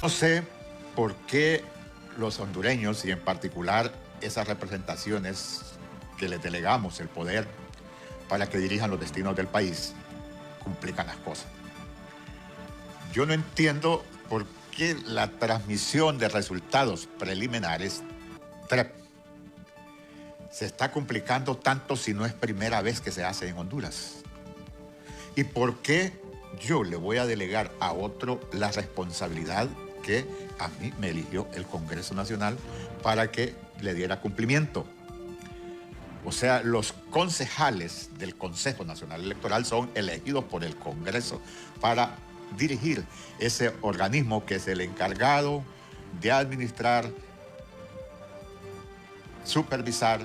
No sé por qué los hondureños, y en particular esas representaciones que les delegamos el poder para que dirijan los destinos del país, complican las cosas. Yo no entiendo por qué la transmisión de resultados preliminares, TREP, se está complicando tanto si no es primera vez que se hace en Honduras. ¿Y por qué yo le voy a delegar a otro la responsabilidad que a mí me eligió el Congreso Nacional para que le diera cumplimiento? O sea, los concejales del Consejo Nacional Electoral son elegidos por el Congreso para dirigir ese organismo que es el encargado de administrar, supervisar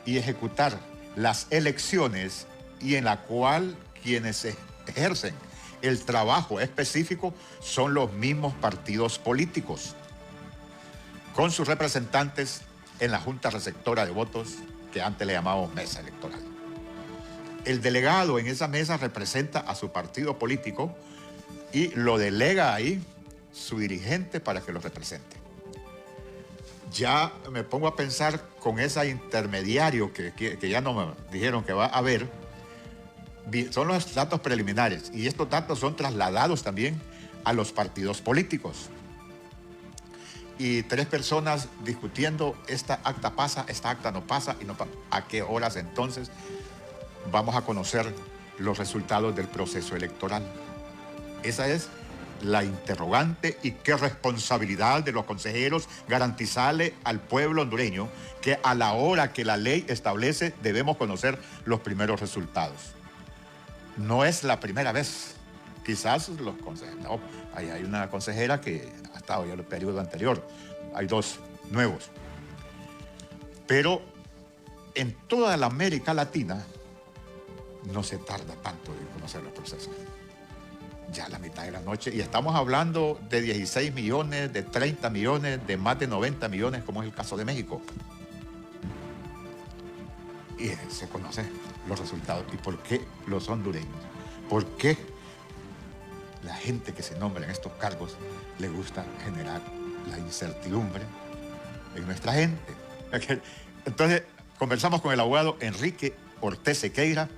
y ejecutar las elecciones, y en la cual quienes ejercen el trabajo específico son los mismos partidos políticos, con sus representantes en la Junta Receptora de Votos, que antes le llamábamos mesa electoral. El delegado en esa mesa representa a su partido político y lo delega ahí su dirigente para que lo represente. Ya me pongo a pensar con ese intermediario que ya no me dijeron que va a haber. Son los datos preliminares y estos datos son trasladados también a los partidos políticos. Y 3 personas discutiendo: esta acta pasa, esta acta no pasa, y no pasa. ¿A qué horas entonces vamos a conocer los resultados del proceso electoral? Esa es la interrogante, y qué responsabilidad de los consejeros garantizarle al pueblo hondureño que a la hora que la ley establece debemos conocer los primeros resultados. No es la primera vez. Quizás los consejeros, no, hay una consejera que ha estado ya en el periodo anterior, hay 2 nuevos. Pero en toda la América Latina no se tarda tanto en conocer los procesos. Ya la mitad de la noche, y estamos hablando de 16 millones, de 30 millones, de más de 90 millones, como es el caso de México. Y se conocen los resultados. ¿Y por qué los hondureños? ¿Por qué la gente que se nombra en estos cargos le gusta generar la incertidumbre en nuestra gente? Entonces, conversamos con el abogado Enrique Ortiz Sequeira,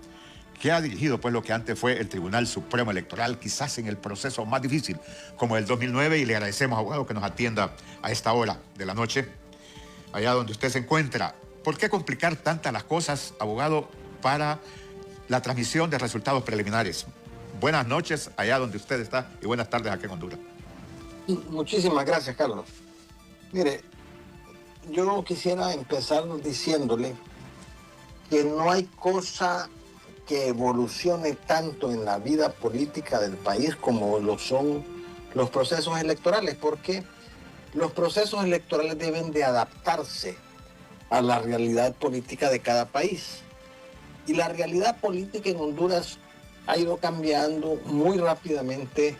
que ha dirigido pues lo que antes fue el Tribunal Supremo Electoral, quizás en el proceso más difícil, como el 2009, y le agradecemos, abogado, que nos atienda a esta hora de la noche, allá donde usted se encuentra. ¿Por qué complicar tantas las cosas, abogado, para la transmisión de resultados preliminares? Buenas noches allá donde usted está y buenas tardes aquí en Honduras. Muchísimas gracias, Carlos. Mire, yo quisiera empezar diciéndole que no hay cosa que evolucione tanto en la vida política del país como lo son los procesos electorales, porque los procesos electorales deben de adaptarse a la realidad política de cada país. Y la realidad política en Honduras ha ido cambiando muy rápidamente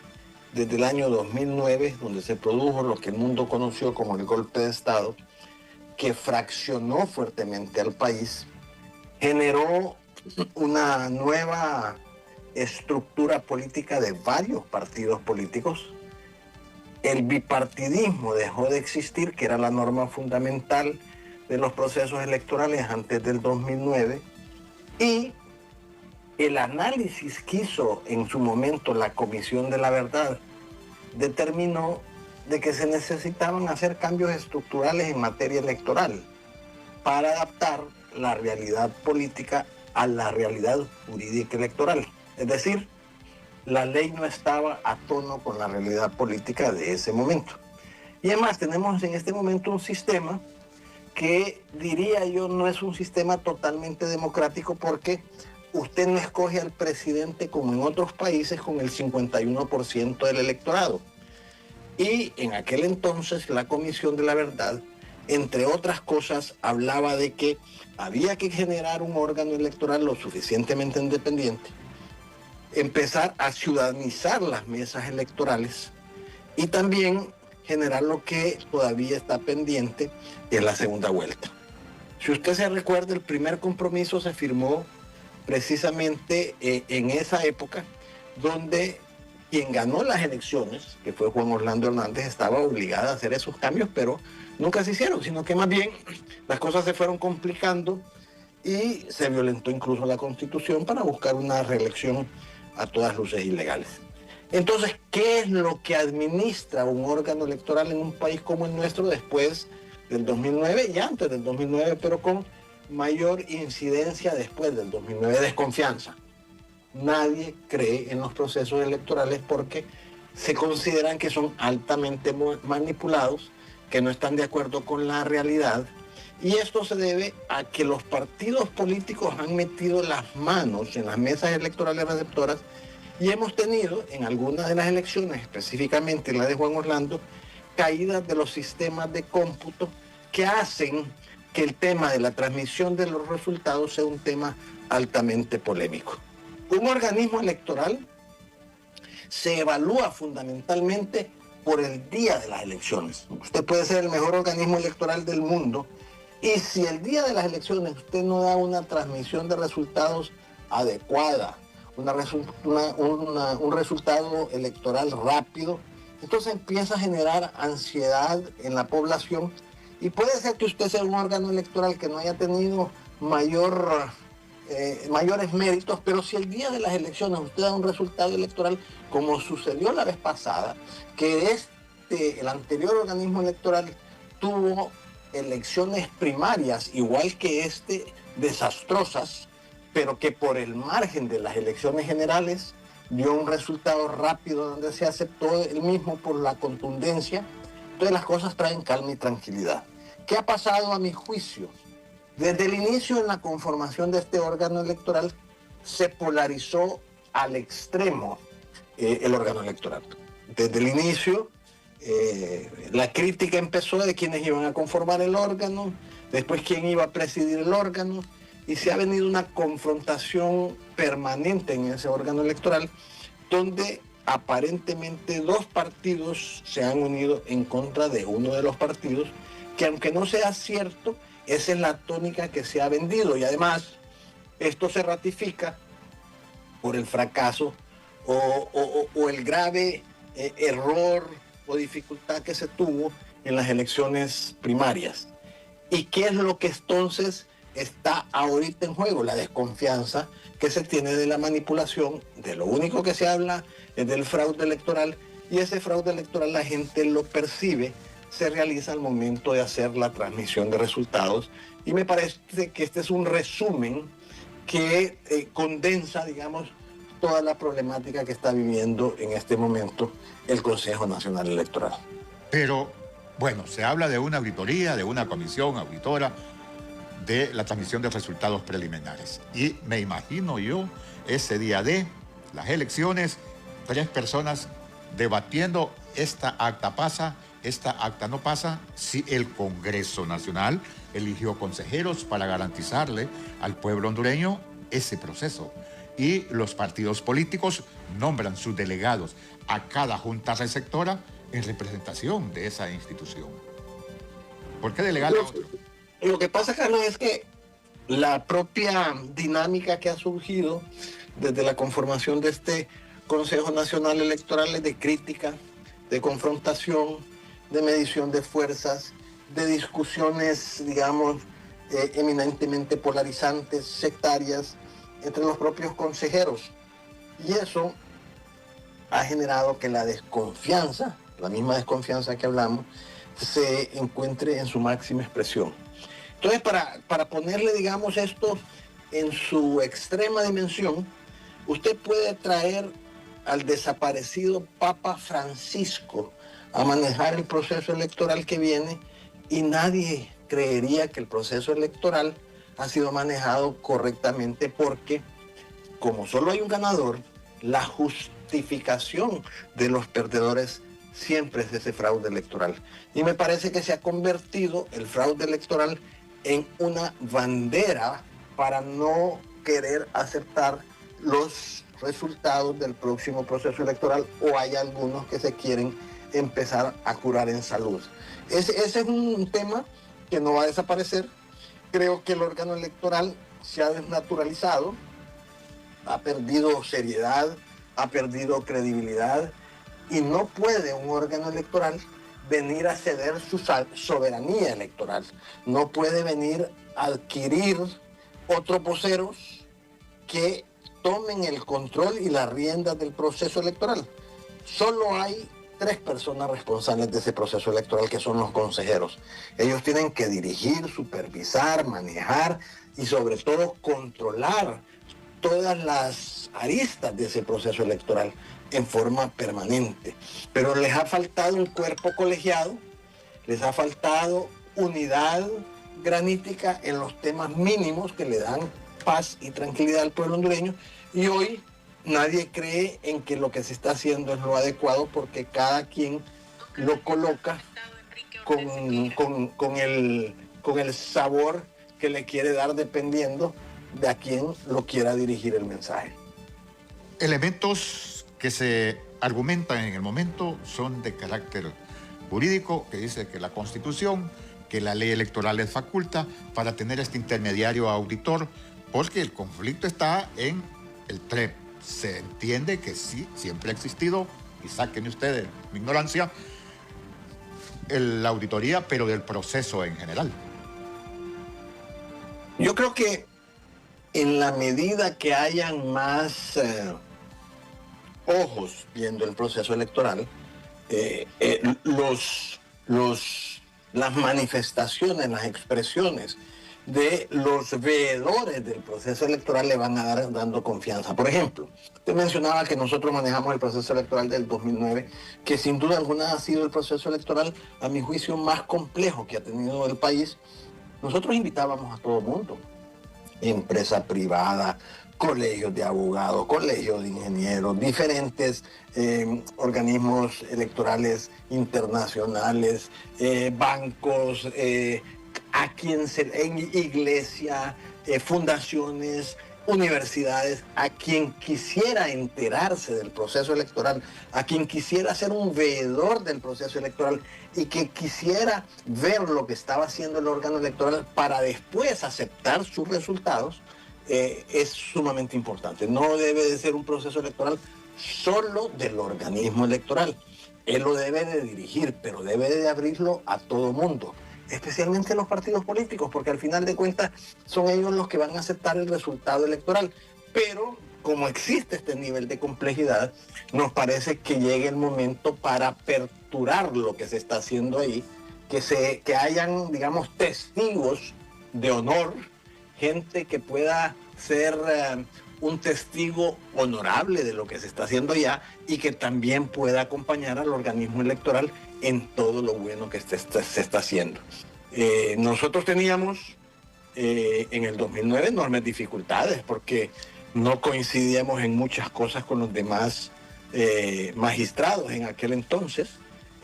desde el año 2009, donde se produjo lo que el mundo conoció como el golpe de Estado, que fraccionó fuertemente al país, generó una nueva estructura política de varios partidos políticos. El bipartidismo dejó de existir, que era la norma fundamental de los procesos electorales antes del 2009, y el análisis que hizo en su momento la Comisión de la Verdad determinó de que se necesitaban hacer cambios estructurales en materia electoral para adaptar la realidad política a la realidad jurídica electoral. Es decir, la ley no estaba a tono con la realidad política de ese momento. Y además tenemos en este momento un sistema que, diría yo, no es un sistema totalmente democrático, porque usted no escoge al presidente como en otros países con el 51% del electorado. Y en aquel entonces la Comisión de la Verdad, entre otras cosas, hablaba de que había que generar un órgano electoral lo suficientemente independiente, empezar a ciudadanizar las mesas electorales y también generar lo que todavía está pendiente, en la segunda vuelta. Si usted se recuerda, el primer compromiso se firmó precisamente en esa época, donde quien ganó las elecciones, que fue Juan Orlando Hernández, estaba obligada a hacer esos cambios, pero nunca se hicieron, sino que más bien las cosas se fueron complicando y se violentó incluso la Constitución para buscar una reelección a todas luces ilegales. Entonces, ¿qué es lo que administra un órgano electoral en un país como el nuestro después del 2009 y antes del 2009, pero con mayor incidencia después del 2009? Desconfianza. Nadie cree en los procesos electorales porque se consideran que son altamente manipulados, que no están de acuerdo con la realidad. Y esto se debe a que los partidos políticos han metido las manos en las mesas electorales receptoras y hemos tenido en algunas de las elecciones, específicamente la de Juan Orlando, caídas de los sistemas de cómputo que hacen que el tema de la transmisión de los resultados sea un tema altamente polémico. Un organismo electoral se evalúa fundamentalmente por el día de las elecciones. Usted puede ser el mejor organismo electoral del mundo y si el día de las elecciones usted no da una transmisión de resultados adecuada, un resultado electoral rápido, entonces empieza a generar ansiedad en la población y puede ser que usted sea un órgano electoral que no haya tenido mayores méritos, pero si el día de las elecciones usted da un resultado electoral, como sucedió la vez pasada, que el anterior organismo electoral tuvo elecciones primarias, igual que desastrosas, pero que por el margen de las elecciones generales dio un resultado rápido donde se aceptó el mismo por la contundencia. Entonces las cosas traen calma y tranquilidad. ¿Qué ha pasado a mi juicio? Desde el inicio en la conformación de este órgano electoral se polarizó al extremo el órgano electoral. Desde el inicio la crítica empezó de quienes iban a conformar el órgano, después quién iba a presidir el órgano, y se ha venido una confrontación permanente en ese órgano electoral donde aparentemente dos partidos se han unido en contra de uno de los partidos, que aunque no sea cierto, esa es la tónica que se ha vendido y además esto se ratifica por el fracaso o el grave error o dificultad que se tuvo en las elecciones primarias. ¿Y qué es lo que entonces está ahorita en juego? La desconfianza que se tiene de la manipulación, de lo único que se habla es del fraude electoral y ese fraude electoral la gente lo percibe, se realiza al momento de hacer la transmisión de resultados y me parece que este es un resumen que condensa, digamos, toda la problemática que está viviendo en este momento el Consejo Nacional Electoral. Pero, bueno, se habla de una auditoría, de una comisión auditora de la transmisión de resultados preliminares. Y me imagino yo, ese día de las elecciones, 3 personas debatiendo esta acta pasa, esta acta no pasa, si el Congreso Nacional eligió consejeros para garantizarle al pueblo hondureño ese proceso. Y los partidos políticos nombran sus delegados a cada junta receptora en representación de esa institución. ¿Por qué delegar a otro? Lo que pasa, Carlos, es que la propia dinámica que ha surgido desde la conformación de este Consejo Nacional Electoral es de crítica, de confrontación, de medición de fuerzas, de discusiones, digamos, eminentemente polarizantes, sectarias, entre los propios consejeros. Y eso ha generado que la desconfianza, la misma desconfianza que hablamos, se encuentre en su máxima expresión. Entonces, para ponerle, digamos, esto en su extrema dimensión, usted puede traer al desaparecido Papa Francisco a manejar el proceso electoral que viene y nadie creería que el proceso electoral ha sido manejado correctamente porque, como solo hay un ganador, la justificación de los perdedores siempre es ese fraude electoral. Y me parece que se ha convertido el fraude electoral en una bandera para no querer aceptar los resultados del próximo proceso electoral, o hay algunos que se quieren empezar a curar en salud. Ese es un tema que no va a desaparecer. Creo que el órgano electoral se ha desnaturalizado, ha perdido seriedad, ha perdido credibilidad y no puede un órgano electoral venir a ceder su soberanía electoral. No puede venir a adquirir otros voceros que tomen el control y las riendas del proceso electoral. Solo hay 3 personas responsables de ese proceso electoral, que son los consejeros. Ellos tienen que dirigir, supervisar, manejar y sobre todo controlar todas las aristas de ese proceso electoral en forma permanente. Pero les ha faltado un cuerpo colegiado, les ha faltado unidad granítica en los temas mínimos que le dan paz y tranquilidad al pueblo hondureño, y hoy nadie cree en que lo que se está haciendo es lo adecuado, porque cada quien lo coloca con el sabor que le quiere dar dependiendo de a quién lo quiera dirigir el mensaje. Elementos que se argumentan en el momento son de carácter jurídico, que dice que la Constitución, que la ley electoral les faculta para tener este intermediario auditor, porque el conflicto está en el TREP. Se entiende que sí, siempre ha existido, y sáquenme ustedes mi ignorancia, la auditoría, pero del proceso en general. Yo creo que en la medida que hayan más ojos viendo el proceso electoral, las manifestaciones, las expresiones de los veedores del proceso electoral le van a dar dando confianza. Por ejemplo, usted mencionaba que nosotros manejamos el proceso electoral del 2009, que sin duda alguna ha sido el proceso electoral, a mi juicio, más complejo que ha tenido el país. Nosotros invitábamos a todo el mundo, empresa privada, colegios de abogados, colegios de ingenieros, diferentes organismos electorales internacionales, bancos, en iglesia, fundaciones, universidades, a quien quisiera enterarse del proceso electoral, a quien quisiera ser un veedor del proceso electoral y que quisiera ver lo que estaba haciendo el órgano electoral para después aceptar sus resultados, es sumamente importante. No debe de ser un proceso electoral solo del organismo electoral. Él lo debe de dirigir, pero debe de abrirlo a todo mundo, especialmente los partidos políticos, porque al final de cuentas son ellos los que van a aceptar el resultado electoral. Pero como existe este nivel de complejidad, nos parece que llegue el momento para aperturar lo que se está haciendo ahí, que hayan, digamos, testigos de honor, gente que pueda ser un testigo honorable de lo que se está haciendo ya y que también pueda acompañar al organismo electoral en todo lo bueno que se está haciendo. Nosotros teníamos en el 2009 enormes dificultades porque no coincidíamos en muchas cosas con los demás magistrados en aquel entonces.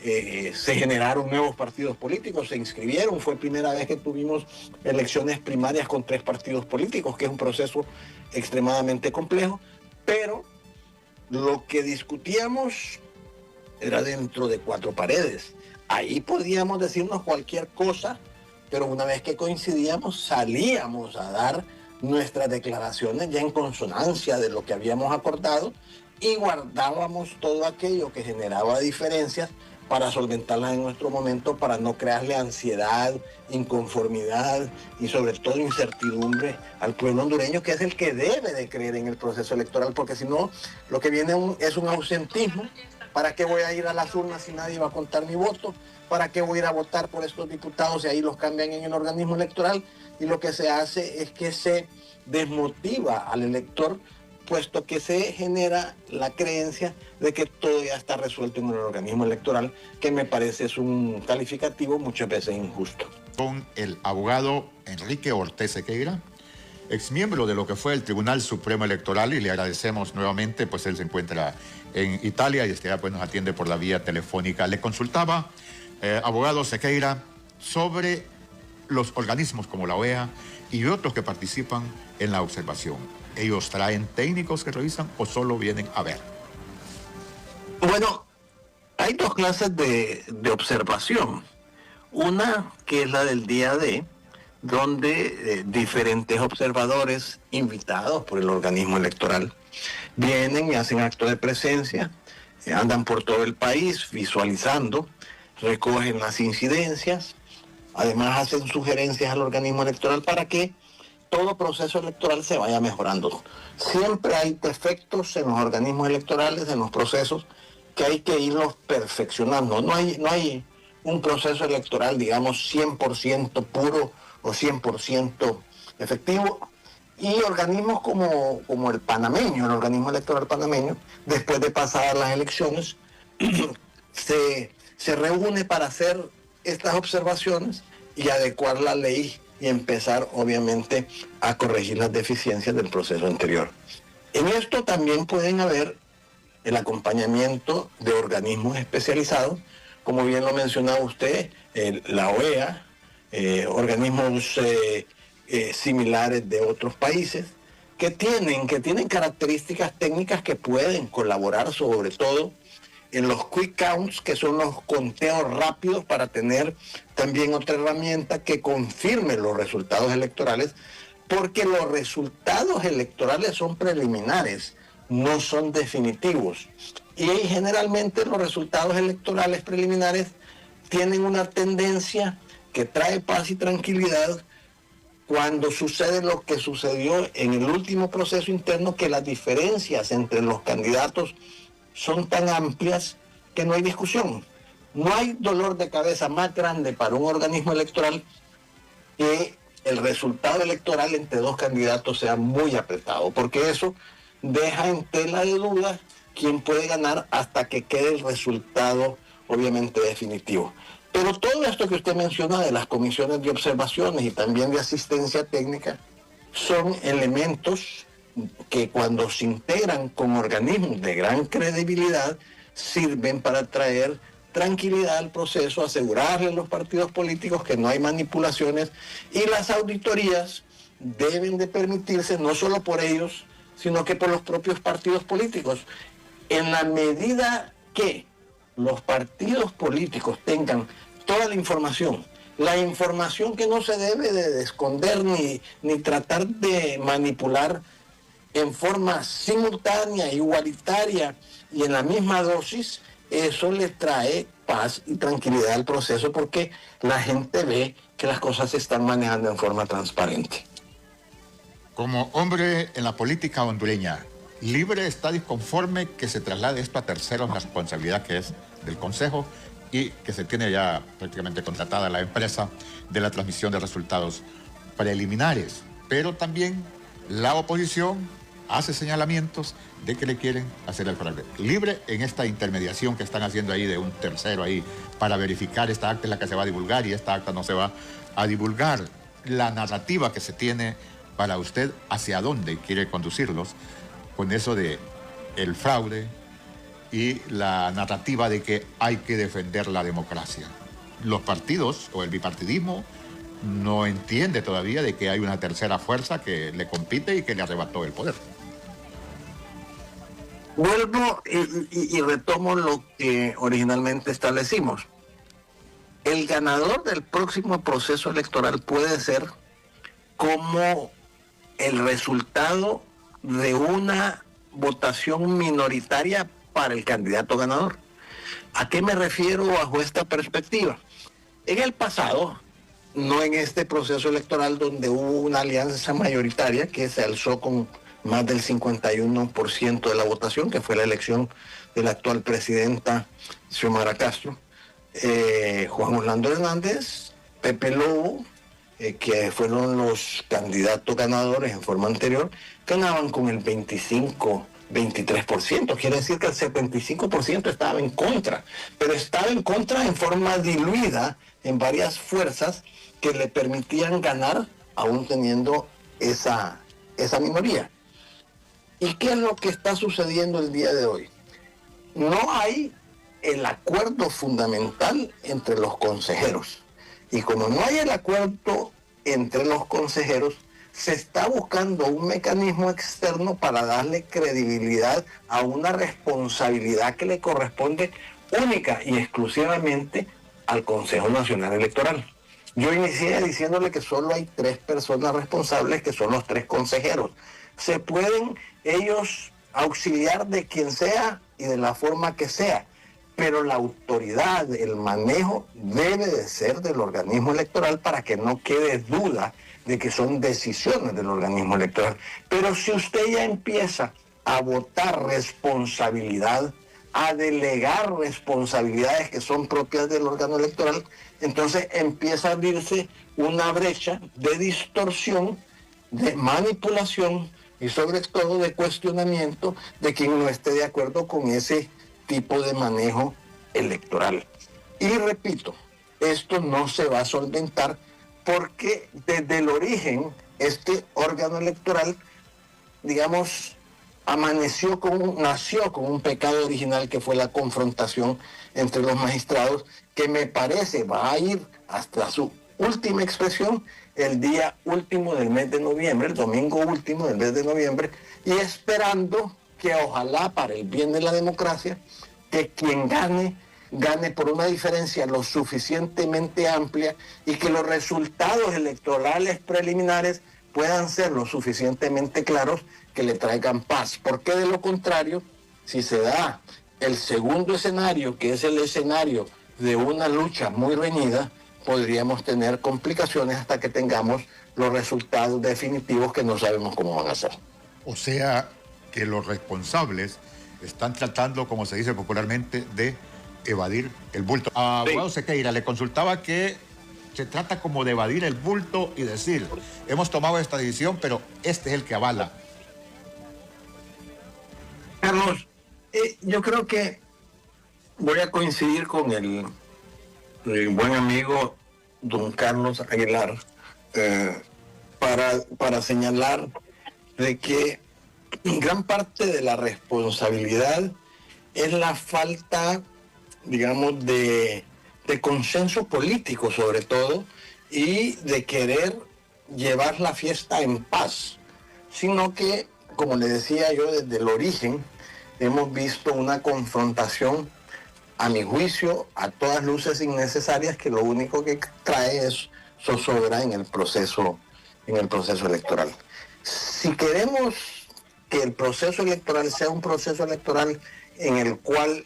Se generaron nuevos partidos políticos, se inscribieron, fue primera vez que tuvimos elecciones primarias con 3 partidos políticos, que es un proceso extremadamente complejo, pero lo que discutíamos era dentro de 4 paredes. Ahí podíamos decirnos cualquier cosa, pero una vez que coincidíamos salíamos a dar nuestras declaraciones ya en consonancia de lo que habíamos acordado y guardábamos todo aquello que generaba diferencias para solventarlas en nuestro momento, para no crearle ansiedad, inconformidad y sobre todo incertidumbre al pueblo hondureño, que es el que debe de creer en el proceso electoral, porque si no, lo que viene es un ausentismo. ¿Para qué voy a ir a las urnas si nadie va a contar mi voto? ¿Para qué voy a ir a votar por estos diputados y ahí los cambian en el organismo electoral? Y lo que se hace es que se desmotiva al elector, puesto que se genera la creencia de que todo ya está resuelto en el organismo electoral, que me parece es un calificativo muchas veces injusto. Con el abogado Enrique Ortiz Sequeira, exmiembro de lo que fue el Tribunal Supremo Electoral, y le agradecemos nuevamente, pues él se encuentra en Italia y pues nos atiende por la vía telefónica. Le consultaba, abogado Sequeira, sobre los organismos como la OEA y otros que participan en la observación. ¿Ellos traen técnicos que revisan o solo vienen a ver? Bueno, hay 2 clases de observación. Una que es la del día D, donde diferentes observadores invitados por el organismo electoral Vienen y hacen acto de presencia, andan por todo el país visualizando, recogen las incidencias, además hacen sugerencias al organismo electoral para que todo proceso electoral se vaya mejorando. Siempre hay defectos en los organismos electorales, en los procesos, que hay que irlos perfeccionando. No hay un proceso electoral, digamos, 100% puro o 100% efectivo. Y organismos como el panameño, el organismo electoral panameño, después de pasadas las elecciones, se reúne para hacer estas observaciones y adecuar la ley y empezar, obviamente, a corregir las deficiencias del proceso anterior. En esto también pueden haber el acompañamiento de organismos especializados, como bien lo mencionaba usted, la OEA, organismos similares de otros países, que tienen características técnicas que pueden colaborar, sobre todo en los quick counts, que son los conteos rápidos, para tener también otra herramienta que confirme los resultados electorales, porque los resultados electorales son preliminares, no son definitivos. Y generalmente los resultados electorales preliminares tienen una tendencia que trae paz y tranquilidad cuando sucede lo que sucedió en el último proceso interno, que las diferencias entre los candidatos son tan amplias que no hay discusión. No hay dolor de cabeza más grande para un organismo electoral que el resultado electoral entre dos candidatos sea muy apretado, porque eso deja en tela de duda quién puede ganar hasta que quede el resultado obviamente definitivo. Pero todo esto que usted menciona de las comisiones de observaciones y también de asistencia técnica son elementos que, cuando se integran con organismos de gran credibilidad, sirven para traer tranquilidad al proceso, asegurarle a los partidos políticos que no hay manipulaciones, y las auditorías deben de permitirse no solo por ellos, sino que por los propios partidos políticos. En la medida que los partidos políticos tengan toda la información que no se debe de esconder ni tratar de manipular en forma simultánea, igualitaria y en la misma dosis, eso le trae paz y tranquilidad al proceso, porque la gente ve que las cosas se están manejando en forma transparente. Como hombre en la política hondureña, ¿Libre está disconforme que se traslade esto a terceros, la responsabilidad que es del Consejo, y que se tiene ya prácticamente contratada la empresa de la transmisión de resultados preliminares? Pero también la oposición hace señalamientos de que le quieren hacer el fraude. Libre, en esta intermediación que están haciendo ahí de un tercero ahí para verificar esta acta es la que se va a divulgar y esta acta no se va a divulgar, la narrativa que se tiene para usted, hacia dónde quiere conducirlos con eso de el fraude y la narrativa de que hay que defender la democracia. Los partidos o el bipartidismo no entiende todavía de que hay una tercera fuerza que le compite y que le arrebató el poder. Vuelvo y retomo lo que originalmente establecimos. El ganador del próximo proceso electoral puede ser como el resultado de una votación minoritaria para el candidato ganador. ¿A qué me refiero bajo esta perspectiva? En el pasado, no en este proceso electoral donde hubo una alianza mayoritaria que se alzó con más del 51% de la votación, que fue la elección de la actual presidenta Xiomara Castro, Juan Orlando Hernández, Pepe Lobo, que fueron los candidatos ganadores en forma anterior, ganaban con el 23%. Quiere decir que el 75% estaba en contra, pero estaba en contra en forma diluida en varias fuerzas que le permitían ganar aún teniendo esa minoría. ¿Y qué es lo que está sucediendo el día de hoy? No hay el acuerdo fundamental entre los consejeros. Y como no hay el acuerdo entre los consejeros, se está buscando un mecanismo externo para darle credibilidad a una responsabilidad que le corresponde única y exclusivamente al Consejo Nacional Electoral. Yo inicié diciéndole que solo hay 3 personas responsables, que son los 3 consejeros. Se pueden ellos auxiliar de quien sea y de la forma que sea, pero la autoridad, el manejo debe de ser del organismo electoral para que no quede duda de que son decisiones del organismo electoral. Pero si usted ya empieza a votar responsabilidad, a delegar responsabilidades que son propias del órgano electoral, entonces empieza a abrirse una brecha de distorsión, de manipulación y sobre todo de cuestionamiento de quien no esté de acuerdo con ese tipo de manejo electoral. Y repito, esto no se va a solventar porque desde el origen este órgano electoral, digamos, nació con un pecado original que fue la confrontación entre los magistrados, que me parece va a ir hasta su última expresión el día último del mes de noviembre, el domingo último del mes de noviembre, y esperando que ojalá para el bien de la democracia, que quien gane por una diferencia lo suficientemente amplia y que los resultados electorales preliminares puedan ser lo suficientemente claros que le traigan paz. Porque de lo contrario, si se da el segundo escenario, que es el escenario de una lucha muy reñida, podríamos tener complicaciones hasta que tengamos los resultados definitivos que no sabemos cómo van a ser. O sea que los responsables están tratando, como se dice popularmente, de evadir el bulto. Abogado Sequeira, le consultaba que se trata como de evadir el bulto y decir, hemos tomado esta decisión, pero este es el que avala. Carlos, yo creo que voy a coincidir con el buen amigo don Carlos Aguilar para señalar de que gran parte de la responsabilidad es la falta, digamos, de consenso político sobre todo, y de querer llevar la fiesta en paz, sino que, como le decía yo, desde el origen hemos visto una confrontación, a mi juicio, a todas luces innecesarias, que lo único que trae es zozobra en el proceso electoral. Si queremos que el proceso electoral sea un proceso electoral en el cual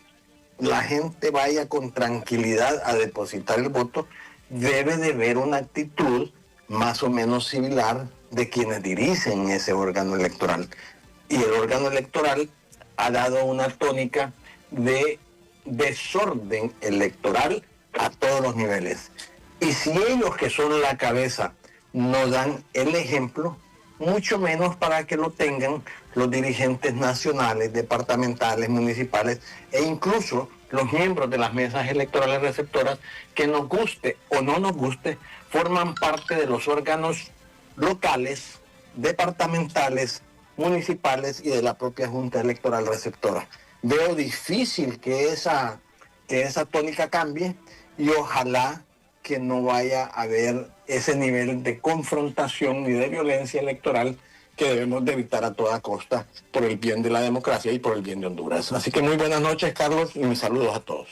la gente vaya con tranquilidad a depositar el voto, debe de haber una actitud más o menos similar de quienes dirigen ese órgano electoral. Y el órgano electoral ha dado una tónica de desorden electoral a todos los niveles. Y si ellos, que son la cabeza, no dan el ejemplo, mucho menos para que lo tengan los dirigentes nacionales, departamentales, municipales e incluso los miembros de las mesas electorales receptoras, que nos guste o no nos guste, forman parte de los órganos locales, departamentales, municipales y de la propia Junta Electoral Receptora. Veo difícil que esa tónica cambie y ojalá que no vaya a haber ese nivel de confrontación y de violencia electoral que debemos de evitar a toda costa por el bien de la democracia y por el bien de Honduras. Así que muy buenas noches, Carlos, y mis saludos a todos.